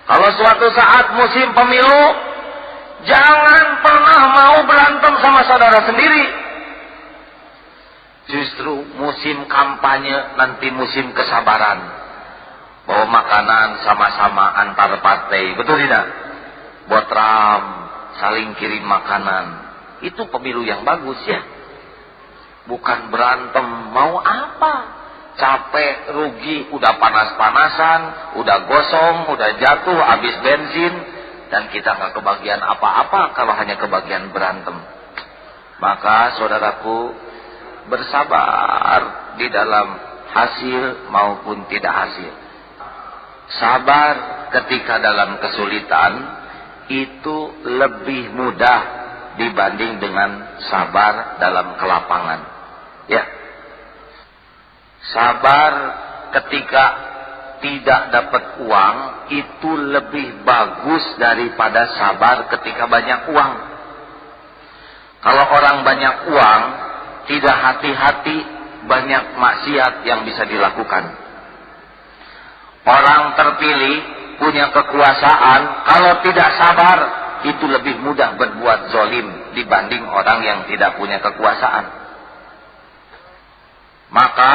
Kalau suatu saat musim pemilu, jangan pernah mau berantem sama saudara sendiri. Justru musim kampanye nanti musim kesabaran. Bawa makanan sama-sama antar partai, betul tidak? Botram, saling kirim makanan. Itu pemilu yang bagus ya. Bukan berantem, mau apa? Capek, rugi, udah panas-panasan, udah gosong, udah jatuh, habis bensin, dan kita nggak kebagian apa-apa kalau hanya kebagian berantem. Maka saudaraku, bersabar di dalam hasil maupun tidak hasil. Sabar ketika dalam kesulitan itu lebih mudah dibanding dengan sabar dalam kelapangan. Ya. Sabar ketika tidak dapat uang itu lebih bagus daripada sabar ketika banyak uang. Kalau orang banyak uang, tidak hati-hati, banyak maksiat yang bisa dilakukan. Orang terpilih, punya kekuasaan, kalau tidak sabar, itu lebih mudah berbuat zalim dibanding orang yang tidak punya kekuasaan. Maka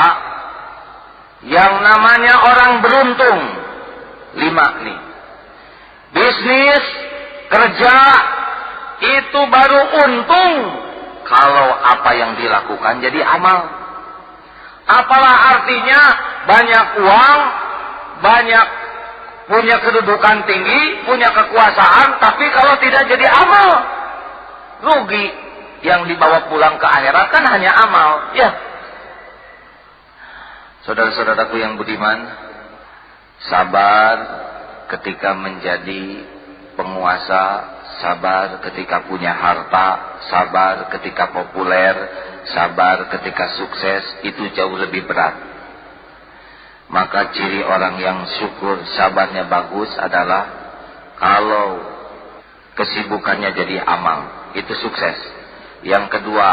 yang namanya orang beruntung 5 nih. Bisnis, kerja itu baru untung kalau apa yang dilakukan jadi amal. Apalah artinya banyak uang, banyak punya kedudukan tinggi, punya kekuasaan, tapi kalau tidak jadi amal, rugi. Yang dibawa pulang ke akhirat kan hanya amal, ya. Saudara-saudaraku yang budiman, sabar ketika menjadi penguasa, sabar ketika punya harta, sabar ketika populer, sabar ketika sukses, itu jauh lebih berat. Maka ciri orang yang syukur sabarnya bagus adalah kalau kesibukannya jadi amal, itu sukses. Yang kedua,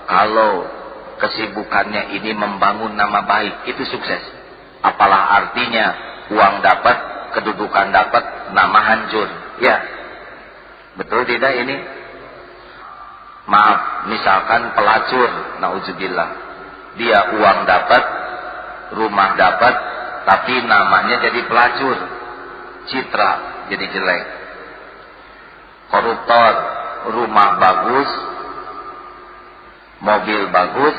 kalau kesibukannya ini membangun nama baik, itu sukses. Apalah artinya uang dapat, kedudukan dapat, nama hancur. Ya, betul tidak ini? Maaf, misalkan pelacur, nauzubillah, dia uang dapat, rumah dapat, tapi namanya jadi pelacur, citra jadi jelek. Koruptor, rumah bagus, mobil bagus,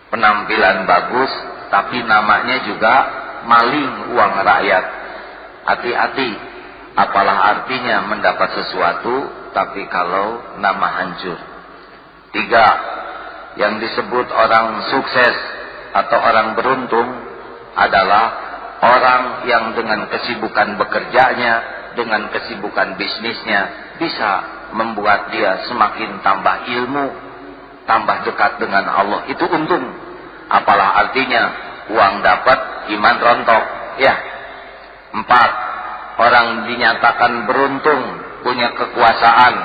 penampilan bagus, tapi namanya juga maling uang rakyat. Hati-hati, apalah artinya mendapat sesuatu tapi kalau nama hancur. 3, yang disebut orang sukses atau orang beruntung adalah orang yang dengan kesibukan bekerjanya, dengan kesibukan bisnisnya bisa membuat dia semakin tambah ilmu, tambah dekat dengan Allah. Itu untung. Apalah artinya uang dapat, iman rontok. Ya. 4, orang dinyatakan beruntung, punya kekuasaan,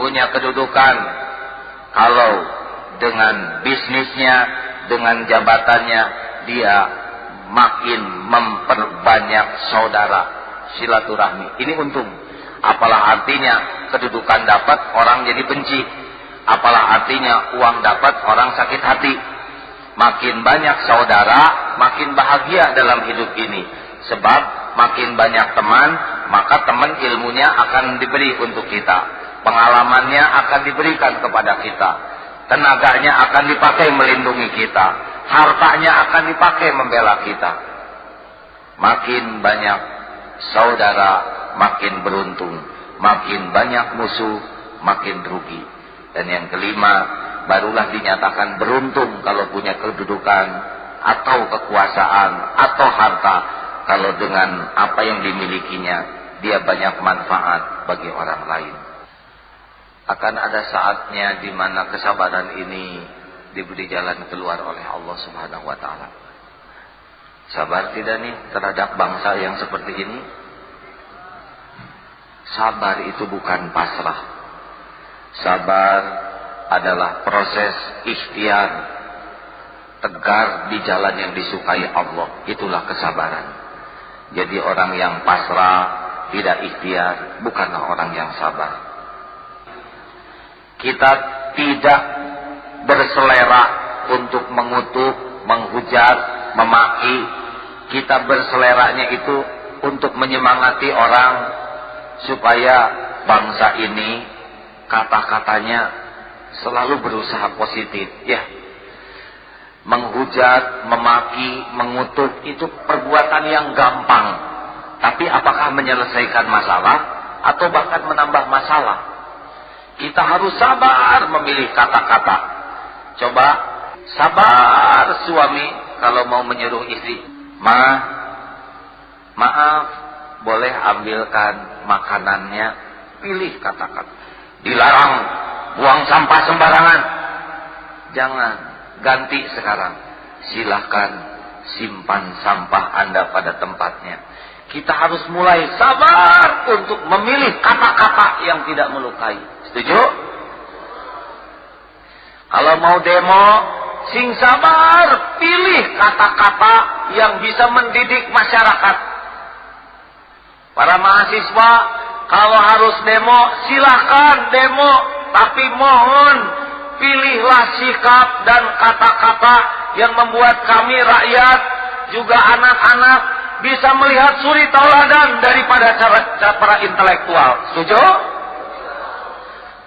punya kedudukan, kalau dengan bisnisnya, dengan jabatannya, dia makin memperbanyak saudara, silaturahmi. Ini untung. Apalah artinya kedudukan dapat, orang jadi benci. Apalah artinya uang dapat, orang sakit hati. Makin banyak saudara, makin bahagia dalam hidup ini. Sebab makin banyak teman, maka teman ilmunya akan diberi untuk kita. Pengalamannya akan diberikan kepada kita. Tenaganya akan dipakai melindungi kita. Hartanya akan dipakai membela kita. Makin banyak saudara, makin beruntung. Makin banyak musuh, makin rugi. Dan yang kelima, barulah dinyatakan beruntung kalau punya kedudukan atau kekuasaan atau harta, kalau dengan apa yang dimilikinya dia banyak manfaat bagi orang lain. Akan ada saatnya di mana kesabaran ini diberi jalan keluar oleh Allah Subhanahu wa taala. Sabar tidak nih terhadap bangsa yang seperti ini? Sabar itu bukan pasrah. Sabar adalah proses ikhtiar, tegar di jalan yang disukai Allah. Itulah kesabaran. Jadi orang yang pasrah, tidak ikhtiar, bukanlah orang yang sabar. Kita tidak berselera untuk mengutuk, menghujat, memaki. Kita berseleranya itu untuk menyemangati orang supaya bangsa ini kata-katanya selalu berusaha positif, ya. Menghujat, memaki, mengutuk itu perbuatan yang gampang. Tapi apakah menyelesaikan masalah atau bahkan menambah masalah? Kita harus sabar memilih kata-kata. Coba sabar suami kalau mau menyuruh istri, maaf, boleh ambilkan makanannya, pilih kata-kata. Dilarang buang sampah sembarangan. Jangan, ganti sekarang. Silahkan simpan sampah Anda pada tempatnya. Kita harus mulai sabar untuk memilih kata-kata yang tidak melukai. Setuju? Kalau mau demo, sing sabar, pilih kata-kata yang bisa mendidik masyarakat. Para mahasiswa, kalau harus demo, silahkan demo. Tapi mohon, pilihlah sikap dan kata-kata yang membuat kami rakyat, juga anak-anak, bisa melihat suri tauladan daripada para intelektual. Setuju?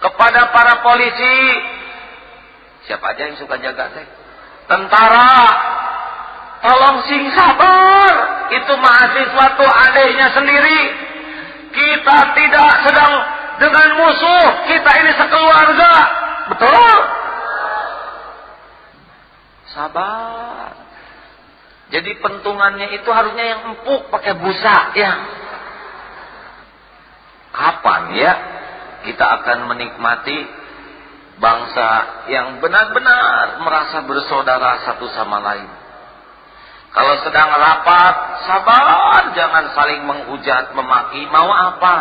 Kepada para polisi, siapa aja yang suka jaga teh? Tentara, tolong sing sabar. Itu mahasiswa tuh adiknya sendiri. Kita tidak sedang dengan musuh. Kita ini sekeluarga. Betul? Sabar. Jadi pentungannya itu harusnya yang empuk, pakai busa, ya. Kapan ya kita akan menikmati bangsa yang benar-benar merasa bersaudara satu sama lain? Kalau sedang rapat, sabar, jangan saling menghujat, memaki. Mau apa?